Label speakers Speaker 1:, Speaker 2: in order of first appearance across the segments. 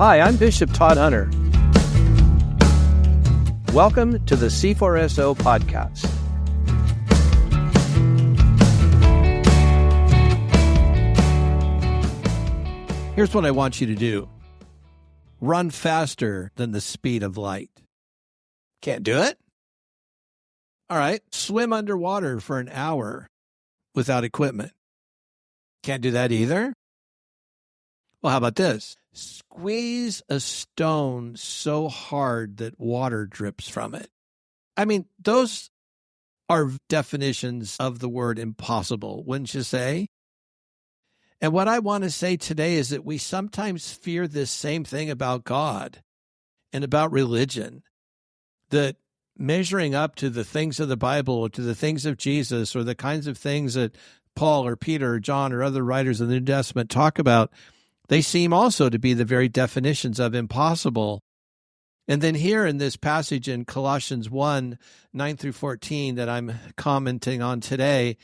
Speaker 1: Hi, I'm Bishop Todd Hunter. Welcome to the C4SO podcast.
Speaker 2: Here's what I want you to do. Run faster than the speed of light. Can't do it? All right, swim underwater for an hour without equipment. Can't do that either? Well, how about this? Squeeze a stone so hard that water drips from it. I mean, those are definitions of the word impossible, wouldn't you say? And what I want to say today is that we sometimes fear this same thing about God and about religion, that measuring up to the things of the Bible or to the things of Jesus or the kinds of things that Paul or Peter or John or other writers of the New Testament talk about, they seem also to be the very definitions of impossible. And then here in this passage in Colossians 1, 9 through 14 that I'm commenting on today,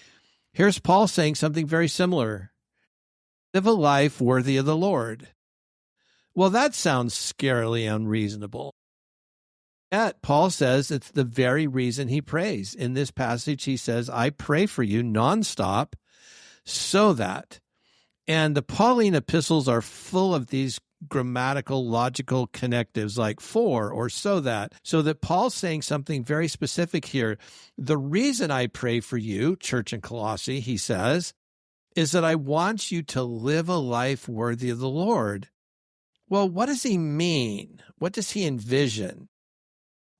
Speaker 2: here's Paul saying something very similar. Live a life worthy of the Lord. Well, that sounds scarily unreasonable. Yet Paul says it's the very reason he prays. In this passage, he says, I pray for you nonstop so that. And the Pauline epistles are full of these grammatical, logical connectives like for or so that Paul's saying something very specific here. The reason I pray for you, church in Colossae, he says, is that I want you to live a life worthy of the Lord. Well, what does he mean? What does he envision?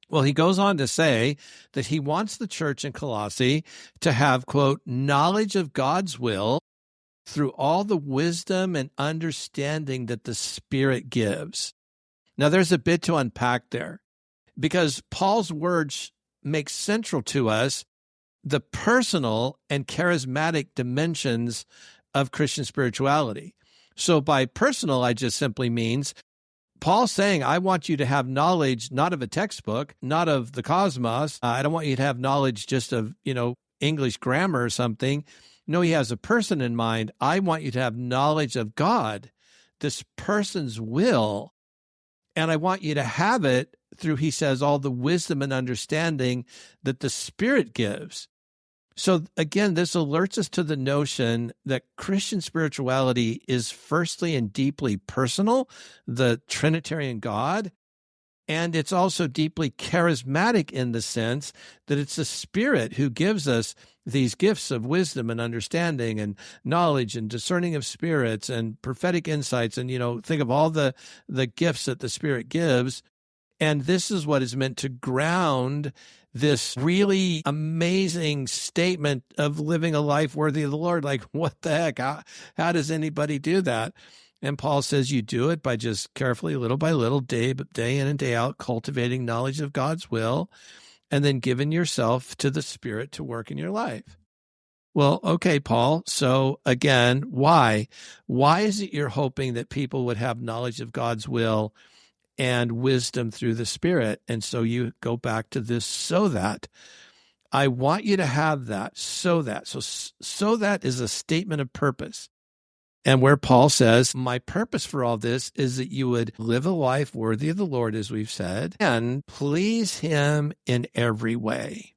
Speaker 2: Well, he goes on to say that he wants the church in Colossae to have, quote, knowledge of God's will through all the wisdom and understanding that the Spirit gives. Now, there's a bit to unpack there because Paul's words make central to us the personal and charismatic dimensions of Christian spirituality. So by personal, I just simply means Paul's saying, I want you to have knowledge, not of a textbook, not of the cosmos. I don't want you to have knowledge just of, English grammar or something. No, he has a person in mind. I want you to have knowledge of God, this person's will. And I want you to have it through, he says, all the wisdom and understanding that the Spirit gives. So again, this alerts us to the notion that Christian spirituality is firstly and deeply personal, the Trinitarian God, and it's also deeply charismatic in the sense that it's the Spirit who gives us these gifts of wisdom and understanding and knowledge and discerning of spirits and prophetic insights. And, think of all the gifts that the Spirit gives. And this is what is meant to ground this really amazing statement of living a life worthy of the Lord. Like, what the heck? How does anybody do that? And Paul says you do it by just carefully, little by little, day in and day out, cultivating knowledge of God's will, and then giving yourself to the Spirit to work in your life. Well, okay, Paul. So again, why? Why is it you're hoping that people would have knowledge of God's will and wisdom through the Spirit? And so you go back to this so that. I want you to have that so that. So that is a statement of purpose. And where Paul says, my purpose for all this is that you would live a life worthy of the Lord, as we've said, and please him in every way.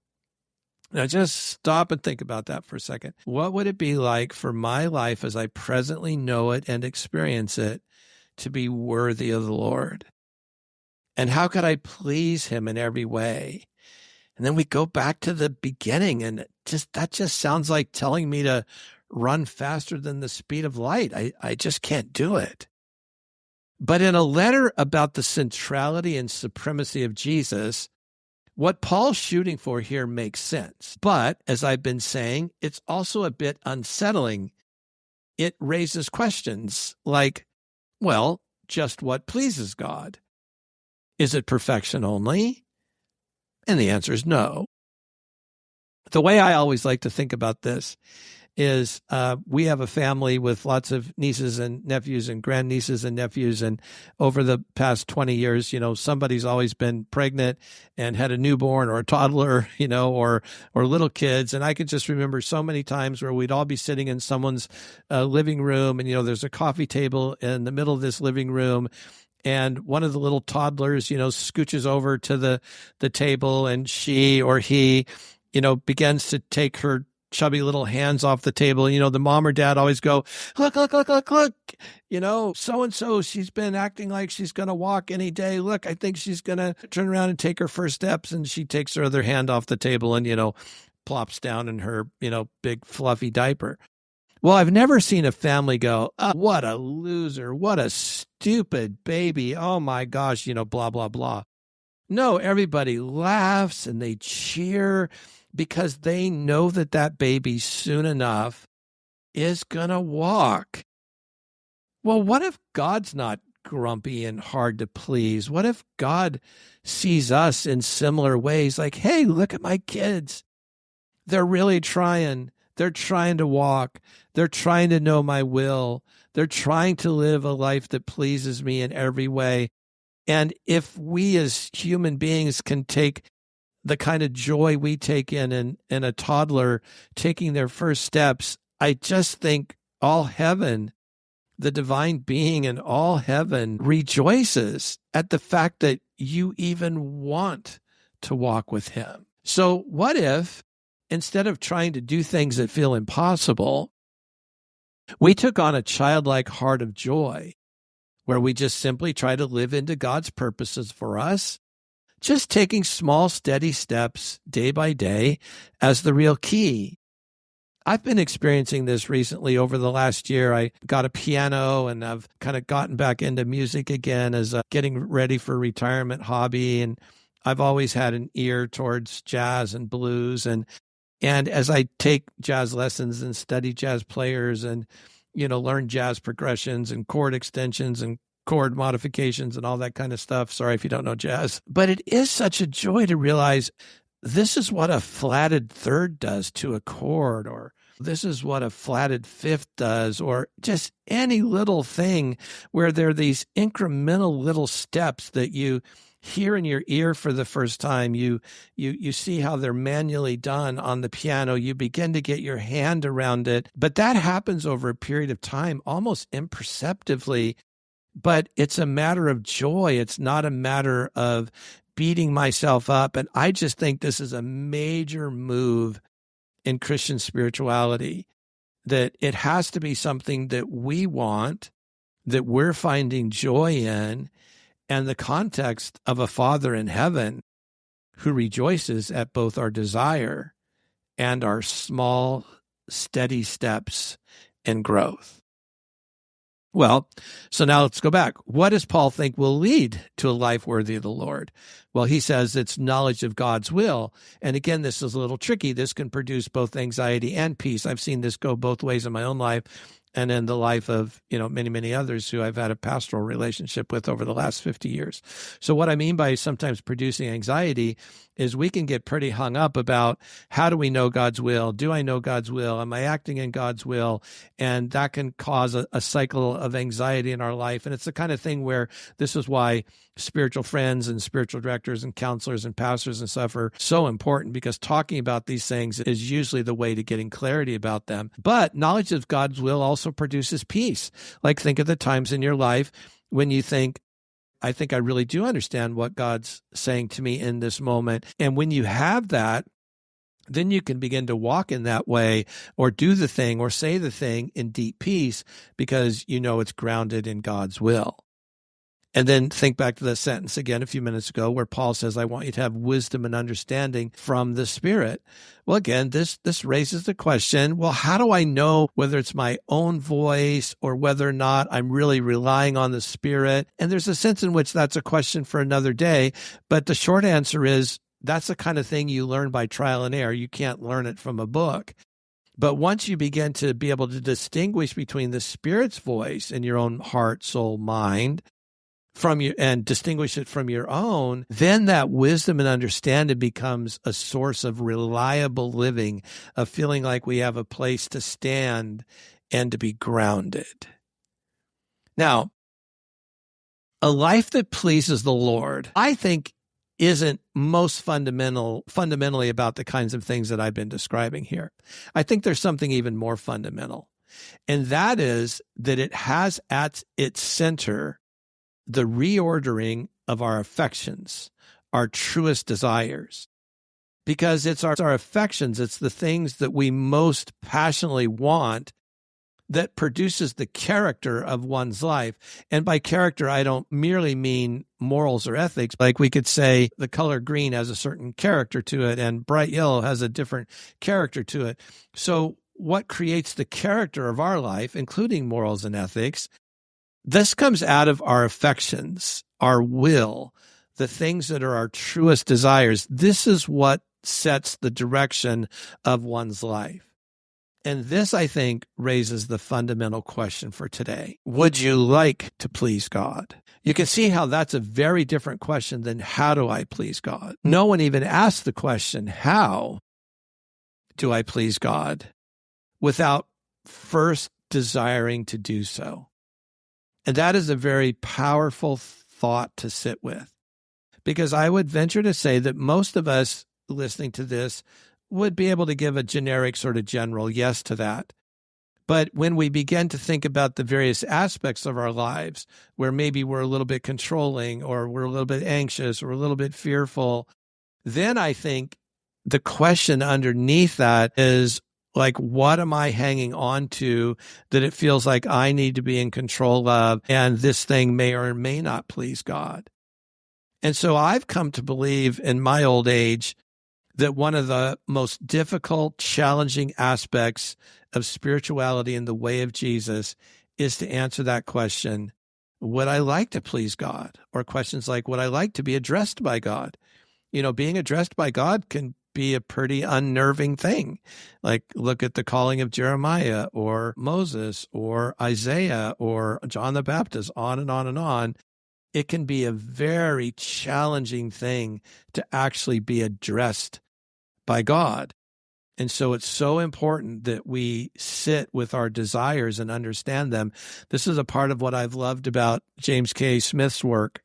Speaker 2: Now, just stop and think about that for a second. What would it be like for my life as I presently know it and experience it to be worthy of the Lord? And how could I please him in every way? And then we go back to the beginning, and that just sounds like telling me to run faster than the speed of light. I just can't do it. But in a letter about the centrality and supremacy of Jesus, what Paul's shooting for here makes sense. But as I've been saying, it's also a bit unsettling. It raises questions like, well, just what pleases God? Is it perfection only? And the answer is no. The way I always like to think about this is we have a family with lots of nieces and nephews and grandnieces and nephews. And over the past 20 years, somebody's always been pregnant and had a newborn or a toddler, or little kids. And I could just remember so many times where we'd all be sitting in someone's living room and, there's a coffee table in the middle of this living room. and one of the little toddlers, scooches over to the table, and she or he, begins to take her chubby little hands off the table. The mom or dad always go, look, look, look, look, look, so-and-so, she's been acting like she's going to walk any day. Look, I think she's going to turn around and take her first steps. And she takes her other hand off the table and, plops down in her, big fluffy diaper. Well, I've never seen a family go, oh, what a loser, what a stupid baby. Oh my gosh, blah, blah, blah. No, everybody laughs and they cheer because they know that baby soon enough is going to walk. Well, what if God's not grumpy and hard to please? What if God sees us in similar ways? Like, hey, look at my kids. They're really trying. They're trying to walk. They're trying to know my will. They're trying to live a life that pleases me in every way. And if we as human beings can take the kind of joy we take in a toddler taking their first steps, I just think all heaven, the divine being in all heaven, rejoices at the fact that you even want to walk with him. So what if, instead of trying to do things that feel impossible, we took on a childlike heart of joy, where we just simply try to live into God's purposes for us, just taking small, steady steps day by day as the real key. I've been experiencing this recently over the last year. I got a piano and I've kind of gotten back into music again as a getting ready for retirement hobby. And I've always had an ear towards jazz and blues. And as I take jazz lessons and study jazz players and, learn jazz progressions and chord extensions and chord modifications and all that kind of stuff. Sorry if you don't know jazz. But it is such a joy to realize this is what a flatted third does to a chord, or this is what a flatted fifth does, or just any little thing where there are these incremental little steps that you hear in your ear for the first time. You see how they're manually done on the piano. You begin to get your hand around it. But that happens over a period of time, almost imperceptibly. But it's a matter of joy. It's not a matter of beating myself up. And I just think this is a major move in Christian spirituality, that it has to be something that we want, that we're finding joy in, and the context of a Father in heaven who rejoices at both our desire and our small, steady steps in growth. Well, so now let's go back. What does Paul think will lead to a life worthy of the Lord? Well, he says it's knowledge of God's will. And again, this is a little tricky. This can produce both anxiety and peace. I've seen this go both ways in my own life and in the life of, many, many others who I've had a pastoral relationship with over the last 50 years. So what I mean by sometimes producing anxiety is we can get pretty hung up about, how do we know God's will? Do I know God's will? Am I acting in God's will? And that can cause a cycle of anxiety in our life. And it's the kind of thing where this is why spiritual friends and spiritual directors and counselors and pastors and stuff are so important, because talking about these things is usually the way to getting clarity about them. But knowledge of God's will also produces peace. Like, think of the times in your life when you think, I think I really do understand what God's saying to me in this moment. And when you have that, then you can begin to walk in that way, or do the thing or say the thing in deep peace, because it's grounded in God's will. And then think back to the sentence again a few minutes ago where Paul says, I want you to have wisdom and understanding from the Spirit. Well, again, this raises the question, well, how do I know whether it's my own voice or whether or not I'm really relying on the Spirit? And there's a sense in which that's a question for another day. But the short answer is, that's the kind of thing you learn by trial and error. You can't learn it from a book. But once you begin to be able to distinguish between the Spirit's voice in your own heart, soul, mind, and distinguish it from your own, then that wisdom and understanding becomes a source of reliable living, of feeling like we have a place to stand and to be grounded. Now, a life that pleases the Lord, I think, isn't most fundamentally about the kinds of things that I've been describing here. I think there's something even more fundamental, and that is that it has at its center the reordering of our affections, our truest desires. Because it's our affections, it's the things that we most passionately want that produces the character of one's life. And by character, I don't merely mean morals or ethics. Like we could say the color green has a certain character to it and bright yellow has a different character to it. So what creates the character of our life, including morals and ethics, this comes out of our affections, our will, the things that are our truest desires. This is what sets the direction of one's life. And this, I think, raises the fundamental question for today. Would you like to please God? You can see how that's a very different question than how do I please God? No one even asked the question, how do I please God, without first desiring to do so. And that is a very powerful thought to sit with, because I would venture to say that most of us listening to this would be able to give a generic sort of general yes to that. But when we begin to think about the various aspects of our lives where maybe we're a little bit controlling or we're a little bit anxious or a little bit fearful, then I think the question underneath that is like, what am I hanging on to that it feels like I need to be in control of, and this thing may or may not please God? And so I've come to believe in my old age that one of the most difficult, challenging aspects of spirituality in the way of Jesus is to answer that question, would I like to please God? Or questions like, would I like to be addressed by God? You know, being addressed by God can be a pretty unnerving thing. Like, look at the calling of Jeremiah or Moses or Isaiah or John the Baptist, on and on and on. It can be a very challenging thing to actually be addressed by God. And so it's so important that we sit with our desires and understand them. This is a part of what I've loved about James K. Smith's work.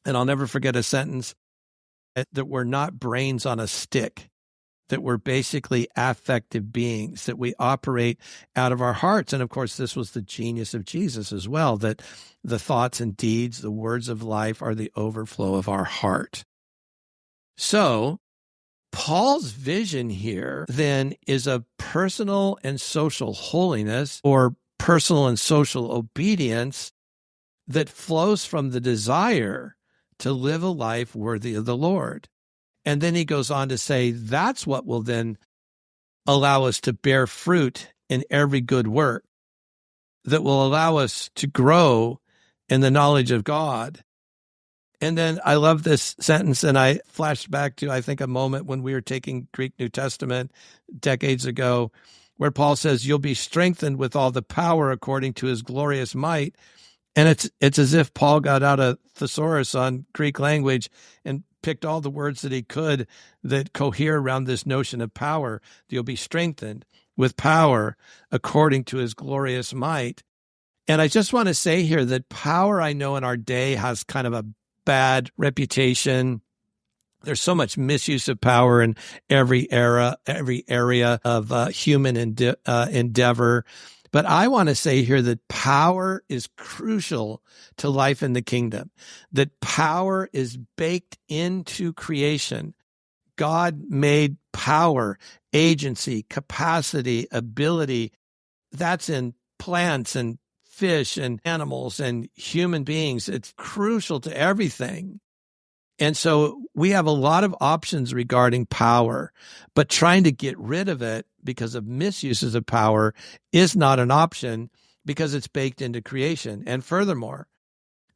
Speaker 2: And I'll never forget a sentence, that we're not brains on a stick, that we're basically affective beings, that we operate out of our hearts. And of course, this was the genius of Jesus as well, that the thoughts and deeds, the words of life are the overflow of our heart. So Paul's vision here then is of personal and social holiness, or personal and social obedience, that flows from the desire to live a life worthy of the Lord. And then he goes on to say that's what will then allow us to bear fruit in every good work, that will allow us to grow in the knowledge of God. And then I love this sentence, and I flashed back to, I think, a moment when we were taking Greek New Testament decades ago, where Paul says, you'll be strengthened with all the power according to his glorious might. And it's as if Paul got out a thesaurus on Greek language and picked all the words that he could that cohere around this notion of power. You'll be strengthened with power according to his glorious might. And I just want to say here that power, I know in our day, has kind of a bad reputation. There's so much misuse of power in every area of human endeavor. But I want to say here that power is crucial to life in the kingdom, that power is baked into creation. God made power, agency, capacity, ability. That's in plants and fish and animals and human beings. It's crucial to everything. And so we have a lot of options regarding power, but trying to get rid of it because of misuses of power is not an option, because it's baked into creation. And furthermore,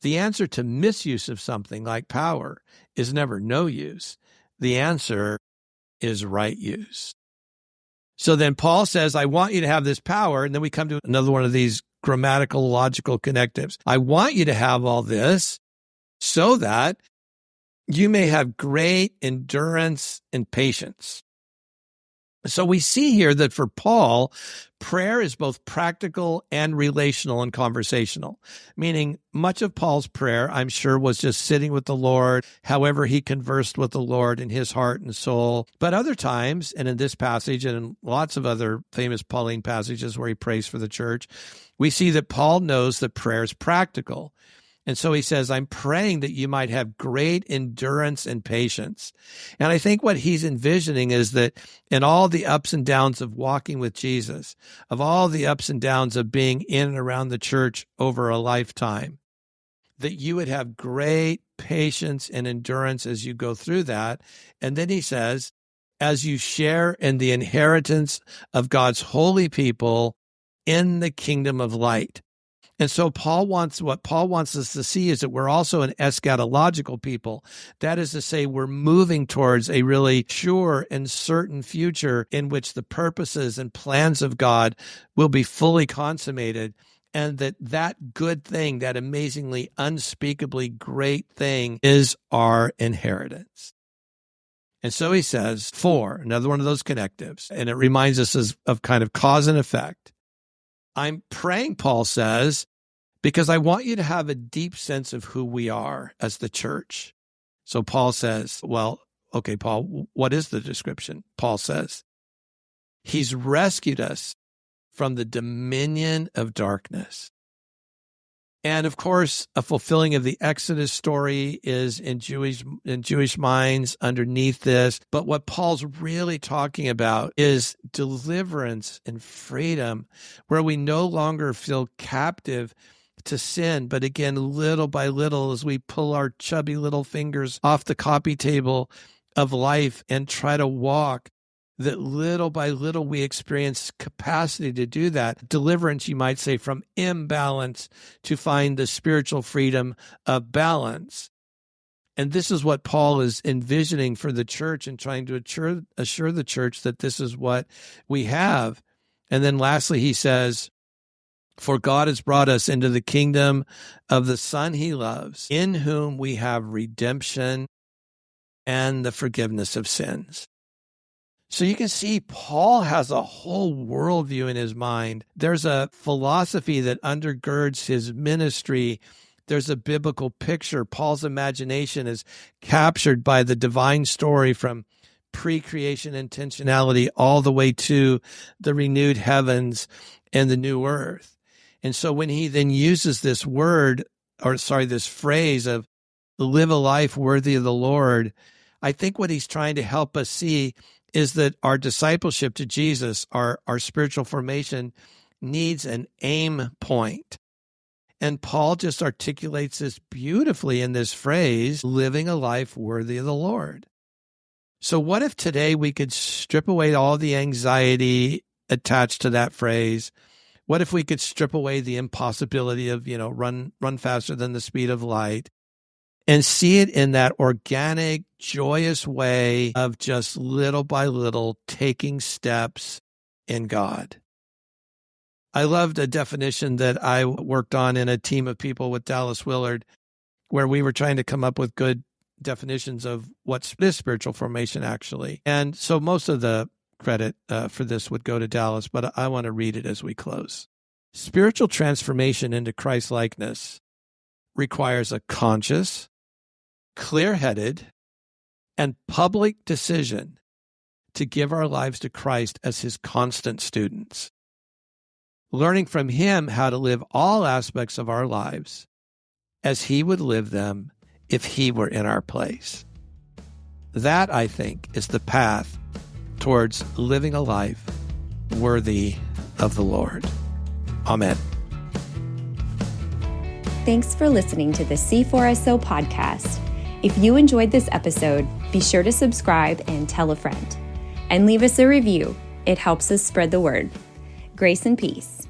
Speaker 2: the answer to misuse of something like power is never no use. The answer is right use. So then Paul says, I want you to have this power. And then we come to another one of these grammatical, logical connectives. I want you to have all this so that you may have great endurance and patience. So we see here that for Paul, prayer is both practical and relational and conversational, meaning much of Paul's prayer, I'm sure, was just sitting with the Lord, however he conversed with the Lord in his heart and soul. But other times, and in this passage and in lots of other famous Pauline passages where he prays for the church, we see that Paul knows that prayer is practical. And so he says, I'm praying that you might have great endurance and patience. And I think what he's envisioning is that in all the ups and downs of walking with Jesus, of all the ups and downs of being in and around the church over a lifetime, that you would have great patience and endurance as you go through that. And then he says, as you share in the inheritance of God's holy people in the kingdom of light. And so what Paul wants us to see is that we're also an eschatological people. That is to say, we're moving towards a really sure and certain future in which the purposes and plans of God will be fully consummated, and that good thing, that amazingly, unspeakably great thing, is our inheritance. And so he says, 4, another one of those connectives, and it reminds us of kind of cause and effect. I'm praying, Paul says, because I want you to have a deep sense of who we are as the church. So Paul says, well, okay, Paul, what is the description? Paul says, he's rescued us from the dominion of darkness. And of course, a fulfilling of the Exodus story is in Jewish minds underneath this. But what Paul's really talking about is deliverance and freedom, where we no longer feel captive to sin, but again, little by little, as we pull our chubby little fingers off the coffee table of life and try to walk, that little by little we experience capacity to do that. Deliverance, you might say, from imbalance to find the spiritual freedom of balance. And this is what Paul is envisioning for the church and trying to assure the church that this is what we have. And then lastly, he says, for God has brought us into the kingdom of the Son he loves, in whom we have redemption and the forgiveness of sins. So you can see Paul has a whole worldview in his mind. There's a philosophy that undergirds his ministry. There's a biblical picture. Paul's imagination is captured by the divine story from pre-creation intentionality all the way to the renewed heavens and the new earth. And so when he then uses this phrase of live a life worthy of the Lord, I think what he's trying to help us see is that our discipleship to Jesus, our spiritual formation, needs an aim point. And Paul just articulates this beautifully in this phrase, living a life worthy of the Lord. So what if today we could strip away all the anxiety attached to that phrase? What if we could strip away the impossibility of, run faster than the speed of light, and see it in that organic, joyous way of just little by little taking steps in God? I loved a definition that I worked on in a team of people with Dallas Willard, where we were trying to come up with good definitions of what is spiritual formation, actually. And so most of the credit for this would go to Dallas, but I want to read it as we close. Spiritual transformation into Christ-likeness requires a conscious, clear-headed, and public decision to give our lives to Christ as his constant students, learning from him how to live all aspects of our lives as he would live them if he were in our place. That, I think, is the path towards living a life worthy of the Lord. Amen.
Speaker 3: Thanks for listening to the C4SO podcast. If you enjoyed this episode, be sure to subscribe and tell a friend. And leave us a review. It helps us spread the word. Grace and peace.